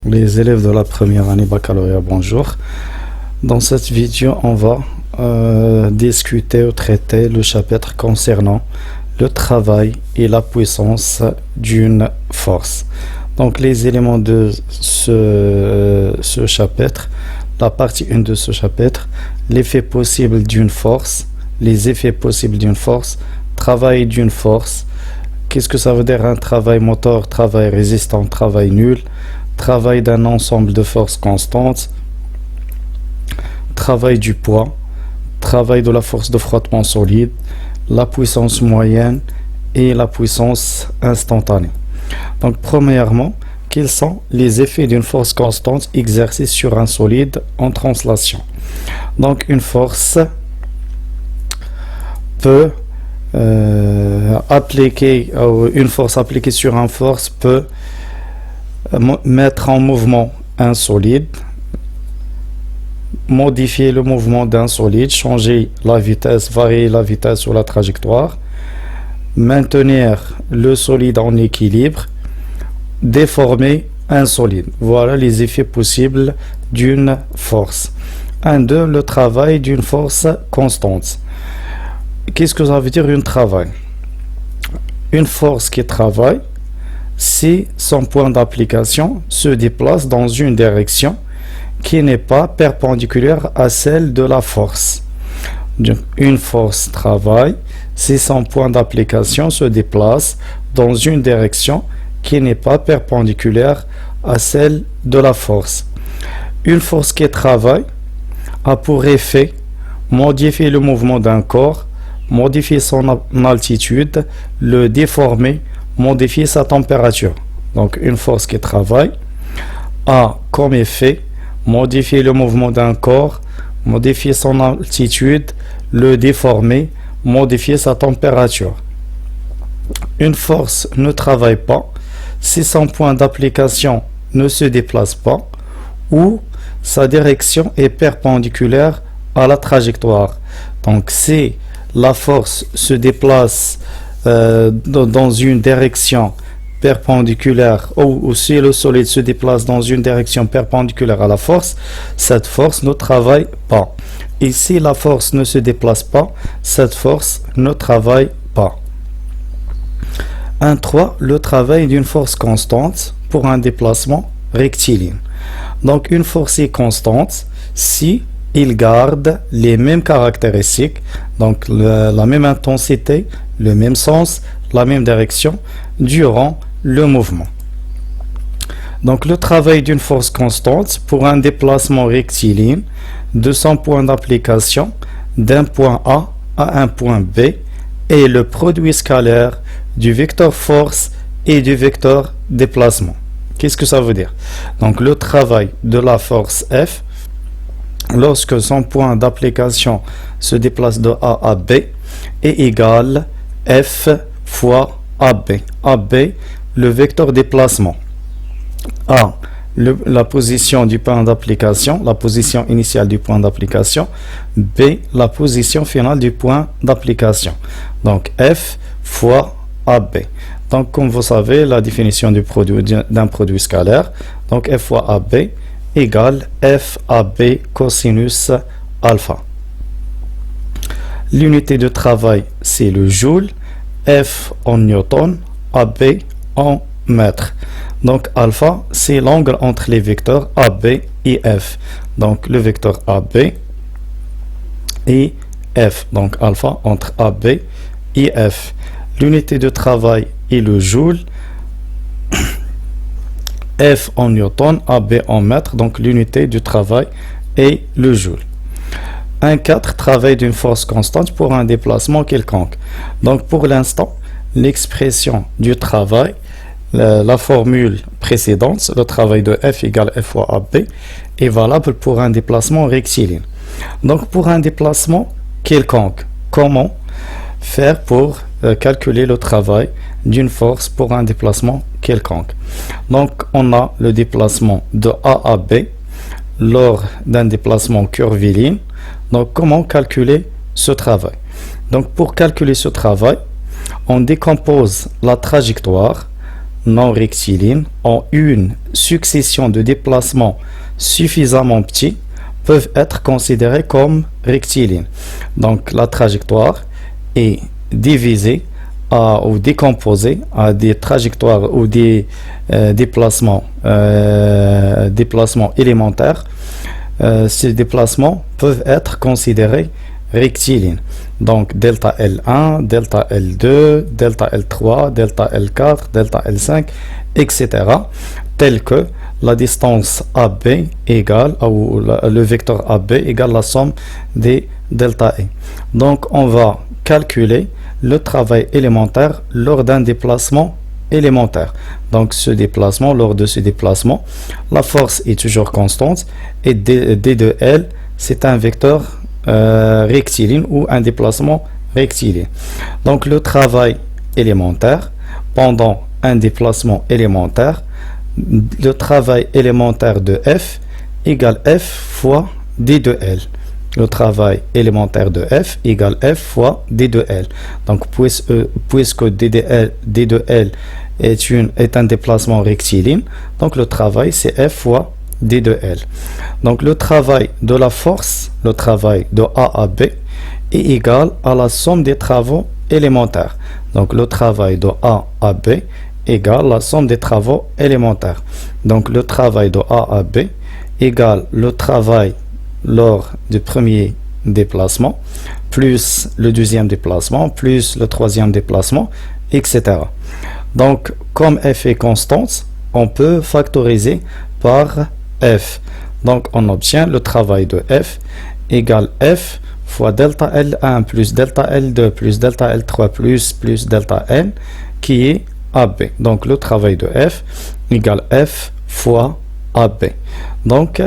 Les élèves de la première année baccalauréat, bonjour. Dans cette vidéo, on va discuter ou traiter le chapitre concernant le travail et la puissance d'une force. Donc, les éléments de ce chapitre, la partie 1 de ce chapitre, l'effet possible d'une force, les effets possibles d'une force, travail d'une force. Qu'est-ce que ça veut dire un travail moteur, travail résistant, travail nul? Travail d'un ensemble de forces constantes, travail du poids, travail de la force de frottement solide, la puissance moyenne et la puissance instantanée. Donc, premièrement, quels sont les effets d'une force constante exercée sur un solide en translation? Donc, une force peut appliquée sur une force peut mettre en mouvement un solide, modifier le mouvement d'un solide, changer la vitesse, varier la vitesse ou la trajectoire, maintenir le solide en équilibre, déformer un solide. Voilà les effets possibles d'une force. 2. Le travail d'une force constante. Qu'est-ce que ça veut dire un travail? Une force qui travaille si son point d'application se déplace dans une direction qui n'est pas perpendiculaire à celle de la force. Donc, une force travaille si son point d'application se déplace dans une direction qui n'est pas perpendiculaire à celle de la force. Une force qui travaille a pour effet modifier le mouvement d'un corps, modifier son altitude, le déformer, modifier sa température. Donc, une force qui travaille a comme effet modifier le mouvement d'un corps, modifier son altitude, le déformer, modifier sa température. Une force ne travaille pas si son point d'application ne se déplace pas ou sa direction est perpendiculaire à la trajectoire. Donc, si la force se déplace dans une direction perpendiculaire ou si le solide se déplace dans une direction perpendiculaire à la force, cette force ne travaille pas. Et si la force ne se déplace pas, cette force ne travaille pas. 3. Le travail d'une force constante pour un déplacement rectiligne. Donc, une force est constante si il garde les mêmes caractéristiques, donc la même intensité, le même sens, la même direction durant le mouvement. Donc, le travail d'une force constante pour un déplacement rectiligne de son point d'application d'un point A à un point B est le produit scalaire du vecteur force et du vecteur déplacement. Qu'est-ce que ça veut dire? Donc, le travail de la force F lorsque son point d'application se déplace de A à B est égal F fois AB. AB, le vecteur déplacement. A, la position du point d'application, la position initiale du point d'application. B, la position finale du point d'application. Donc, F fois AB. Donc, comme vous savez, la définition d'un produit scalaire, donc F fois AB égale FAB cosinus alpha. L'unité de travail, c'est le joule, F en newton, AB en mètre. Donc, alpha, c'est l'angle entre les vecteurs AB et F. Donc, le vecteur AB et F. Donc, alpha entre AB et F. L'unité de travail est le joule, F en newton, AB en mètre, donc l'unité du travail est le joule. 4. Travail d'une force constante pour un déplacement quelconque. Donc, pour l'instant, l'expression du travail, la formule précédente, le travail de F égale F fois AB, est valable pour un déplacement rectiligne. Donc, pour un déplacement quelconque, comment faire pour calculer le travail d'une force pour un déplacement quelconque? Donc, on a le déplacement de A à B lors d'un déplacement curviligne. Donc, comment calculer ce travail? Donc, pour calculer ce travail, on décompose la trajectoire non rectilignes ont une succession de déplacements suffisamment petits peuvent être considérés comme rectilignes. Donc la trajectoire est divisée ou décomposée à des trajectoires ou des déplacements élémentaires. Ces déplacements peuvent être considérés rectilignes. Donc delta L1, delta L2, delta L3, delta L4, delta L5, etc. Tel que la distance AB égale, ou le vecteur AB égale la somme des delta E. Donc on va calculer le travail élémentaire lors d'un déplacement élémentaire. Donc lors de ce déplacement, la force est toujours constante et d de L, c'est un vecteur rectiligne ou un déplacement rectiligne. Donc le travail élémentaire pendant un déplacement élémentaire, le travail élémentaire de F égale F fois d de L. Le travail élémentaire de F égale F fois d de L. Donc puisque d de L est un déplacement rectiligne, donc le travail c'est F fois d de L. Donc le travail de la force, le travail de A à B est égal à la somme des travaux élémentaires. Donc le travail de A à B égale la somme des travaux élémentaires. Donc le travail de A à B égale le travail lors du premier déplacement, plus le deuxième déplacement, plus le troisième déplacement, etc. Donc, comme F est constante, on peut factoriser par F. Donc, on obtient le travail de F égale F fois delta L1 plus delta L2 plus delta L3 plus delta N qui est AB. Donc, le travail de F égale F fois AB. Donc,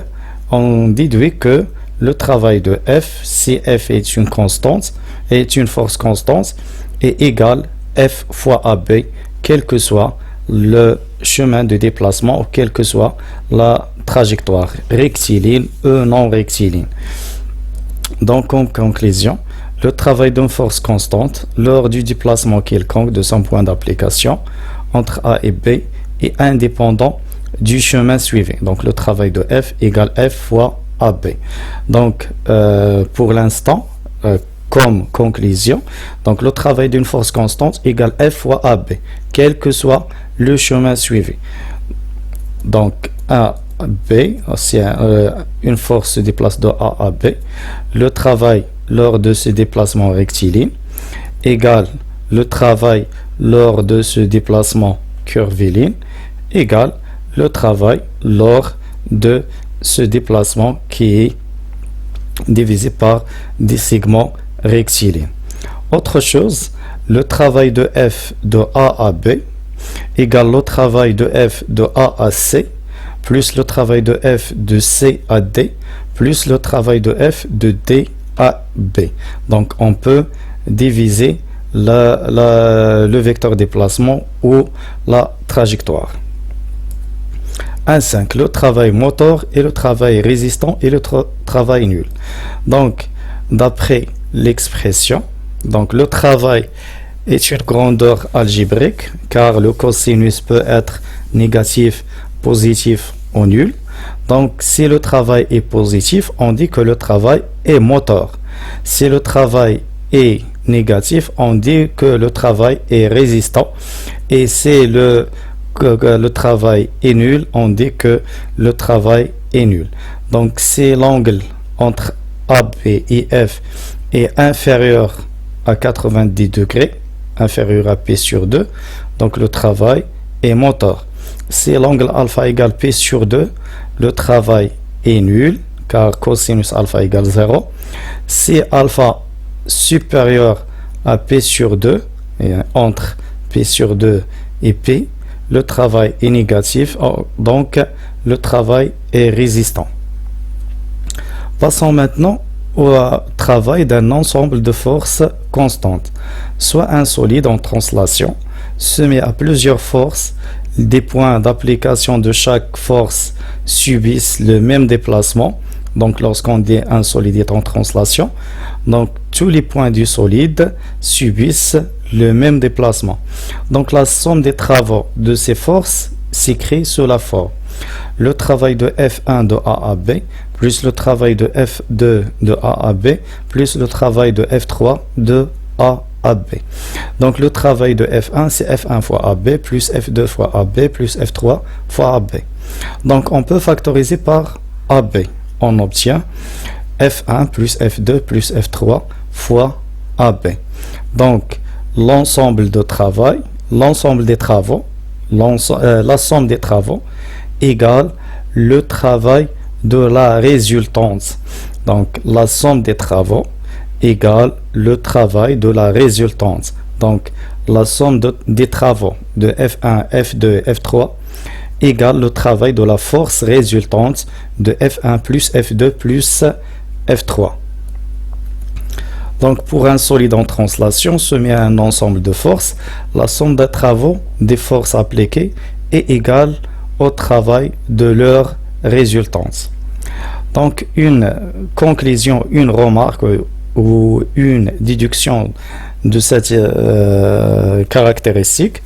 on déduit que le travail de F, si F est une constante, est une force constante, est égal F fois AB, quel que soit le chemin de déplacement ou quelle que soit la trajectoire, rectiligne ou non rectiligne. Donc, en conclusion, le travail d'une force constante lors du déplacement quelconque de son point d'application entre A et B est indépendant du chemin suivi. Donc le travail de F égale F fois AB. Donc pour l'instant, comme conclusion, donc le travail d'une force constante égale F fois AB, quel que soit le chemin suivi. Donc AB, c'est une force se déplace de A à B. Le travail lors de ce déplacement rectiligne égale le travail lors de ce déplacement curviligne égale le travail lors de ce déplacement qui est divisé par des segments rectilignes. Autre chose, le travail de F de A à B égale le travail de F de A à C plus le travail de F de C à D plus le travail de F de D à B. Donc on peut diviser le vecteur déplacement ou la trajectoire. 1.5. Le travail moteur et le travail résistant et le travail nul. Donc, d'après l'expression, donc le travail est une grandeur algébrique car le cosinus peut être négatif, positif ou nul. Donc, si le travail est positif, on dit que le travail est moteur. Si le travail est négatif, on dit que le travail est résistant. Et si le travail est nul, on dit que le travail est nul. Donc, si l'angle entre AB et F est inférieur à 90 degrés, inférieur à P sur 2, donc le travail est moteur. Si l'angle alpha égale P sur 2, le travail est nul, car cosinus alpha égale 0. Si alpha supérieur à P sur 2, et entre P sur 2 et P, le travail est négatif, donc le travail est résistant. Passons maintenant au travail d'un ensemble de forces constantes. Soit un solide en translation se met à plusieurs forces, des points d'application de chaque force subissent le même déplacement. Donc lorsqu'on dit un solide est en translation, donc tous les points du solide subissent le même déplacement. Donc la somme des travaux de ces forces s'écrit sous la forme le travail de F1 de A à B plus le travail de F2 de A à B plus le travail de F3 de A à B. Donc le travail de F1 c'est F1 fois AB plus F2 fois AB plus F3 fois AB. Donc on peut factoriser par AB. On obtient F1 plus F2 plus F3 fois AB. Donc l'ensemble de travail, l'ensemble des travaux, la somme des travaux égale le travail de la résultante. Donc la somme des travaux égale le travail de la résultante. Donc la somme des travaux de F1, F2 et F3 égale le travail de la force résultante de F1 plus F2 plus F3. Donc pour un solide en translation soumis à un ensemble de forces, la somme des travaux des forces appliquées est égale au travail de leur résultante. Donc une conclusion, une remarque ou une déduction de cette caractéristique.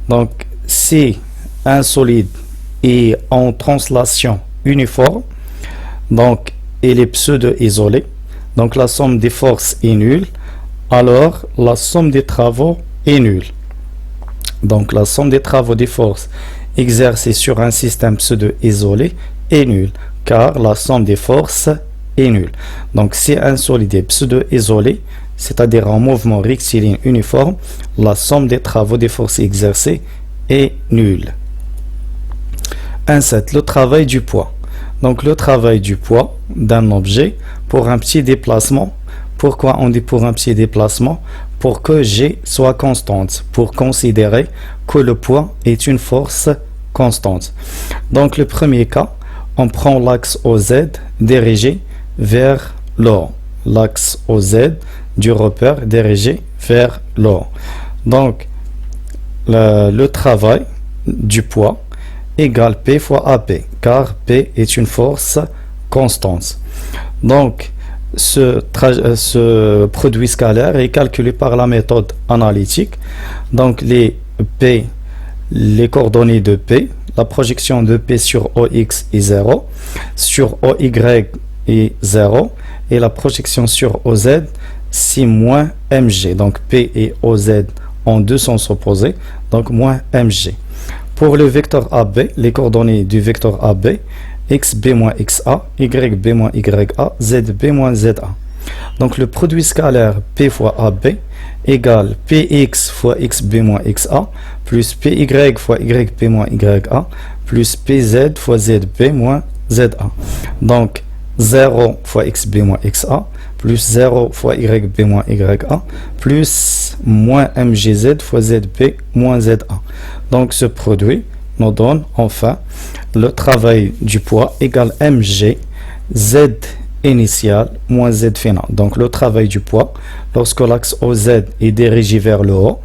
Donc si un solide est en translation uniforme, donc il est pseudo-isolé, donc la somme des forces est nulle, alors la somme des travaux est nulle. Donc la somme des travaux des forces exercées sur un système pseudo-isolé est nulle, car la somme des forces est nulle. Donc si un solide est pseudo-isolé, c'est-à-dire en mouvement rectiligne uniforme, la somme des travaux des forces exercées est nulle. 1.7. Le travail du poids. Donc le travail du poids d'un objet pour un petit déplacement. Pourquoi on dit pour un petit déplacement? Pour que G soit constante, pour considérer que le poids est une force constante. Donc le premier cas, on prend l'axe OZ dirigé vers le haut. L'axe OZ du repère dirigé vers le haut. Donc le travail du poids égale P fois AP, car P est une force constante. Donc ce produit scalaire est calculé par la méthode analytique. Donc les coordonnées de P, la projection de P sur OX est 0, sur OY est 0, et la projection sur OZ c'est moins mg. Donc P et OZ ont deux sens opposés, donc moins mg. Pour le vecteur AB, les coordonnées du vecteur AB, xb moins xa, yb moins ya, zb moins za. Donc le produit scalaire P fois AB égale Px fois xb moins xa, plus Py fois yp moins ya, plus Pz fois zb moins za. Donc 0 fois xb moins xa, plus 0 fois yb moins ya, plus moins mgz fois zb moins za. Donc ce produit nous donne enfin le travail du poids égale mg z initial moins z final. Donc le travail du poids lorsque l'axe OZ est dirigé vers le haut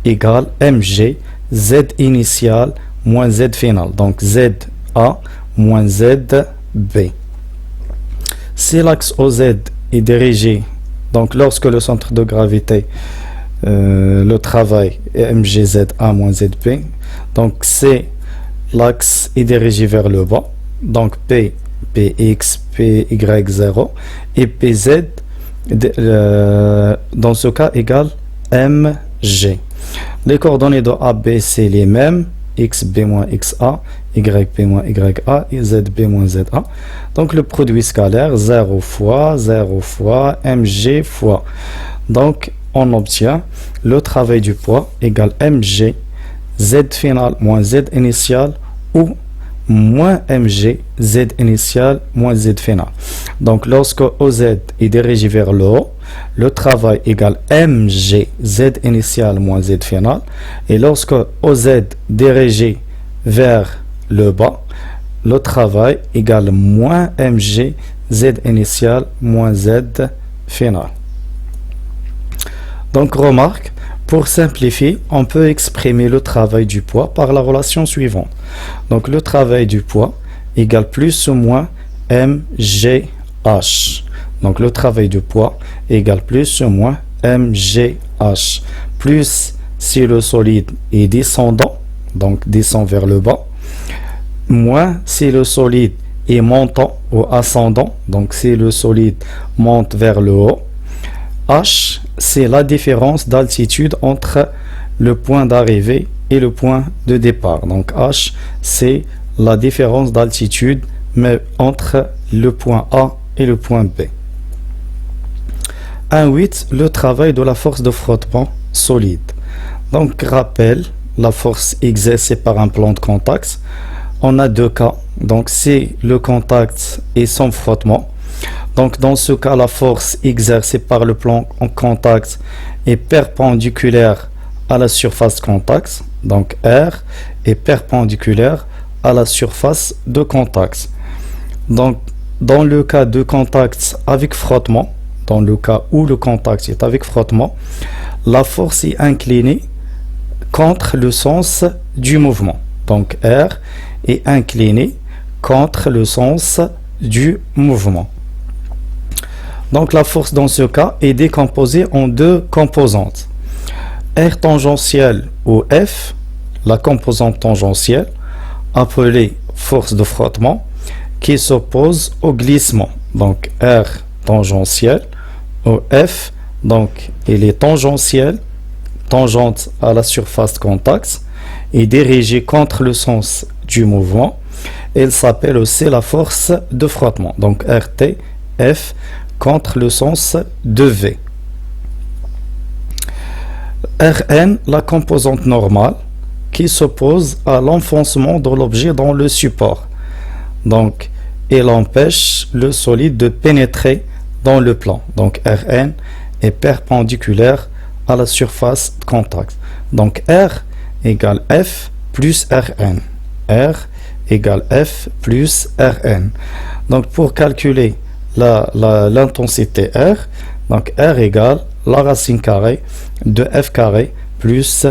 égale mg z initial moins z final. Donc za moins zb. Si l'axe OZ est dirigé, donc lorsque le centre de gravité, le travail est mgza moins zp, donc c'est l'axe est dirigé vers le bas, donc P, Px, Py0 et Pz dans ce cas égale mg. Les coordonnées de AB c'est les mêmes, xb moins xa, yp moins ya et zb moins za. Donc le produit scalaire 0 fois mg fois. Donc on obtient le travail du poids égale mg z final moins z initial ou moins mg z initial moins z final. Donc lorsque OZ est dirigé vers le haut, le travail égale mg z initial moins z final, et lorsque OZ est dirigé vers le bas, le travail égale moins mg z initial moins z final. Donc remarque, pour simplifier, on peut exprimer le travail du poids par la relation suivante. Donc le travail du poids égale plus ou moins mgh. Donc le travail du poids égale plus ou moins mgh. H, plus si le solide est descendant, donc descend vers le bas, moins si le solide est montant ou ascendant, donc si le solide monte vers le haut. H, c'est la différence d'altitude entre le point d'arrivée et le point de départ. Donc H, c'est la différence d'altitude mais entre le point A et le point B. 1.8, le travail de la force de frottement solide. Donc rappel, la force exercée par un plan de contact. On a deux cas. Donc c'est le contact et son frottement. Donc dans ce cas, la force exercée par le plan en contact est perpendiculaire à la surface contact. Donc R est perpendiculaire à la surface de contact. Donc dans le cas de contact avec frottement, dans le cas où le contact est avec frottement, la force est inclinée contre le sens du mouvement. Donc R est incliné contre le sens du mouvement. Donc la force dans ce cas est décomposée en deux composantes. R tangentielle ou F, la composante tangentielle, appelée force de frottement, qui s'oppose au glissement. Donc R tangentielle ou F, donc il est tangentiel, tangente à la surface de contact, et dirigée contre le sens du mouvement. Elle s'appelle aussi la force de frottement. Donc RT, F, contre le sens de V. Rn, la composante normale, qui s'oppose à l'enfoncement de l'objet dans le support. Donc, elle empêche le solide de pénétrer dans le plan. Donc Rn est perpendiculaire à la surface de contact. Donc R égale F plus Rn. R égale F plus Rn. Donc pour calculer l'intensité R, donc R égale la racine carrée de F carré plus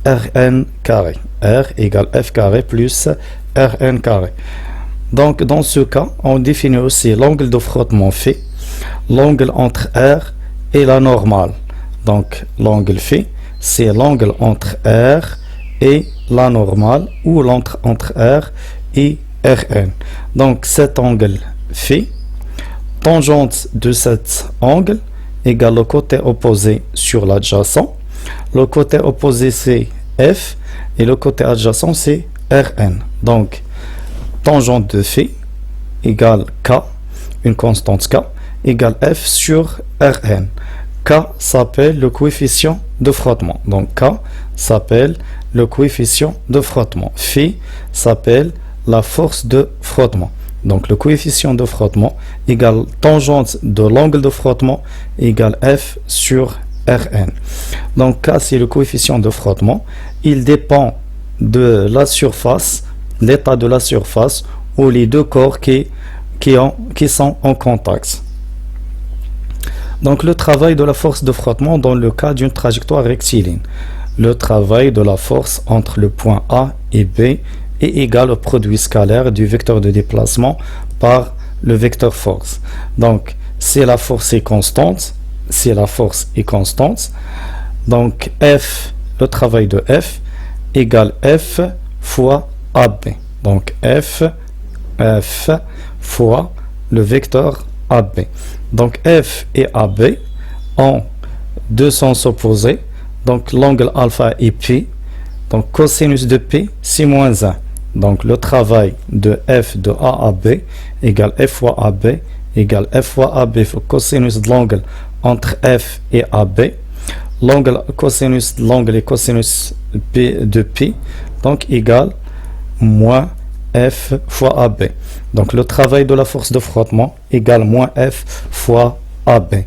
Rn carré. R égale F carré plus Rn carré. Donc dans ce cas, on définit aussi l'angle de frottement phi, l'angle entre R et la normale. Donc l'angle phi, c'est l'angle entre R et la normale, ou l'angle entre R et Rn. Donc cet angle phi, tangente de cet angle égale le côté opposé sur l'adjacent. Le côté opposé c'est F et le côté adjacent c'est Rn. Donc tangente de phi égale K, une constante K, égale F sur Rn. K s'appelle le coefficient de frottement. Donc K s'appelle le coefficient de frottement. Phi s'appelle la force de frottement. Donc le coefficient de frottement égale tangente de l'angle de frottement égale F sur Rn. Donc K c'est le coefficient de frottement. Il dépend de la surface, l'état de la surface ou les deux corps qui sont en contact. Donc le travail de la force de frottement dans le cas d'une trajectoire rectiligne. Le travail de la force entre le point A et B est égal au produit scalaire du vecteur de déplacement par le vecteur force. Donc si la force est constante, donc F, le travail de F égale F fois AB. Donc F fois le vecteur AB. Donc F et AB ont deux sens opposés. Donc l'angle alpha est pi. Donc cosinus de pi, c'est moins 1. Donc le travail de F de A à B égale F fois AB égale F fois AB fois cosinus de l'angle entre F et AB. L'angle cosinus de l'angle et cosinus de pi, donc égale moins F fois AB. Donc le travail de la force de frottement égale moins F fois AB.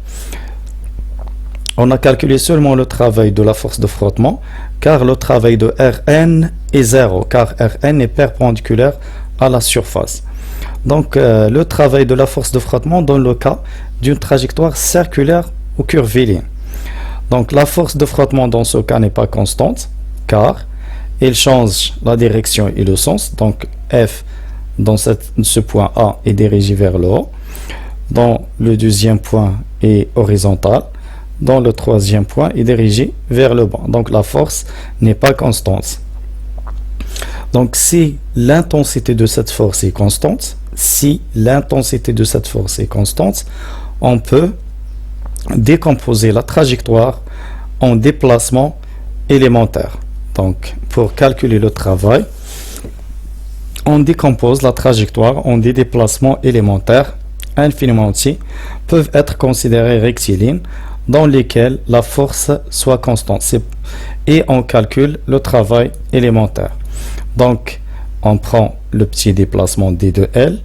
On a calculé seulement le travail de la force de frottement car le travail de Rn est 0 car Rn est perpendiculaire à la surface. Donc le travail de la force de frottement dans le cas d'une trajectoire circulaire ou curviligne. Donc la force de frottement dans ce cas n'est pas constante car il change la direction et le sens. Donc F dans ce point A est dirigé vers le haut. Dans le deuxième point est horizontal. dans le troisième point est dirigé vers le bas. Donc la force n'est pas constante. Donc si l'intensité de cette force est constante, on peut décomposer la trajectoire en déplacement élémentaire. Donc pour calculer le travail, on décompose la trajectoire en des déplacements élémentaires infiniment petits, peuvent être considérés rectilignes, dans lesquels la force soit constante, et on calcule le travail élémentaire. Donc on prend le petit déplacement d de L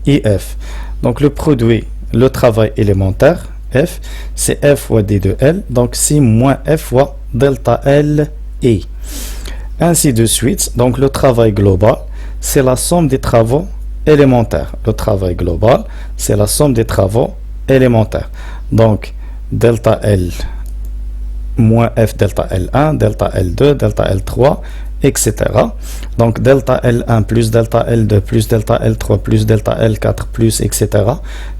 et F. Donc le produit, le travail élémentaire F, c'est F fois d de L, donc c'est moins F fois delta L et ainsi de suite. Donc le travail global, c'est la somme des travaux élémentaires. Le travail global, c'est la somme des travaux élémentaires. Donc delta L moins F delta L1, delta L2, delta L3, etc. Donc delta L1 plus delta L2 plus delta L3 plus delta L4 plus etc.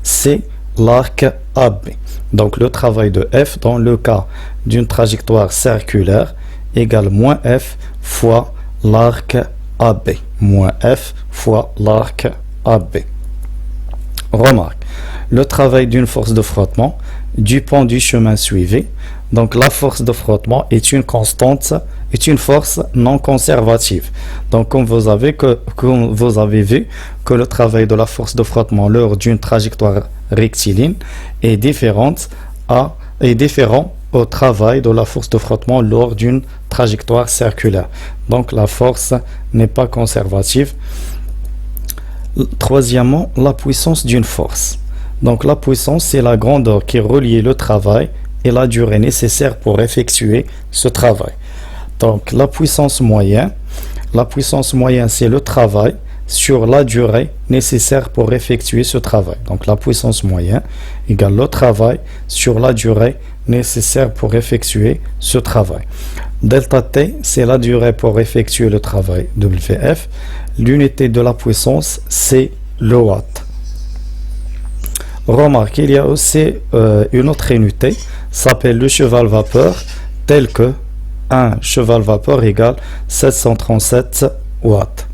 c'est l'arc AB. Donc le travail de F dans le cas d'une trajectoire circulaire égale moins F fois l'arc AB. Moins F fois l'arc AB. Remarque, le travail d'une force de frottement du point du chemin suivi. Donc la force de frottement est une constante, est une force non conservative. Donc comme vous avez vu que le travail de la force de frottement lors d'une trajectoire rectiligne est différent au travail de la force de frottement lors d'une trajectoire circulaire. Donc la force n'est pas conservative. Troisièmement, la puissance d'une force. Donc la puissance, c'est la grandeur qui relie le travail et la durée nécessaire pour effectuer ce travail. Donc la puissance moyenne, c'est le travail sur la durée nécessaire pour effectuer ce travail. Donc la puissance moyenne égale le travail sur la durée nécessaire pour effectuer ce travail. Delta T, c'est la durée pour effectuer le travail WF. L'unité de la puissance, c'est le watt. Remarque, il y a aussi une autre unité, s'appelle le cheval vapeur, tel que un cheval vapeur égale 737 watts.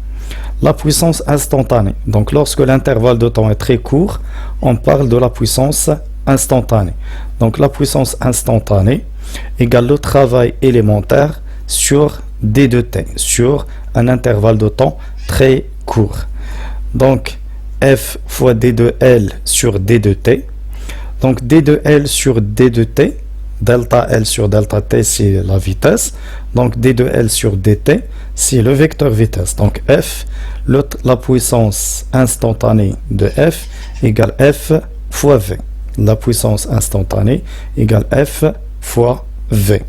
La puissance instantanée. Donc lorsque l'intervalle de temps est très court, on parle de la puissance instantanée. Donc la puissance instantanée égale le travail élémentaire sur d de t, sur un intervalle de temps très court. Donc F fois d de L sur d de t. Donc d de L sur d de t, delta L sur delta t, c'est la vitesse. Donc d de L sur dt, c'est le vecteur vitesse. Donc F, la puissance instantanée de F égale F fois V. La puissance instantanée égale F fois V.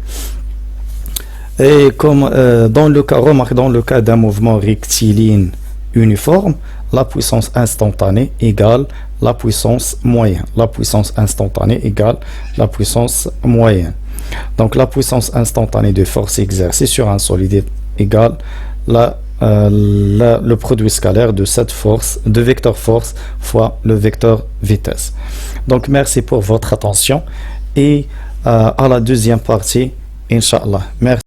Et comme dans le cas d'un mouvement rectiligne uniforme, la puissance instantanée égale la puissance moyenne. La puissance instantanée égale la puissance moyenne. Donc la puissance instantanée de force exercée sur un solide égale le produit scalaire de cette force, de vecteur force fois le vecteur vitesse. Donc merci pour votre attention et à la deuxième partie, Inch'Allah. Merci.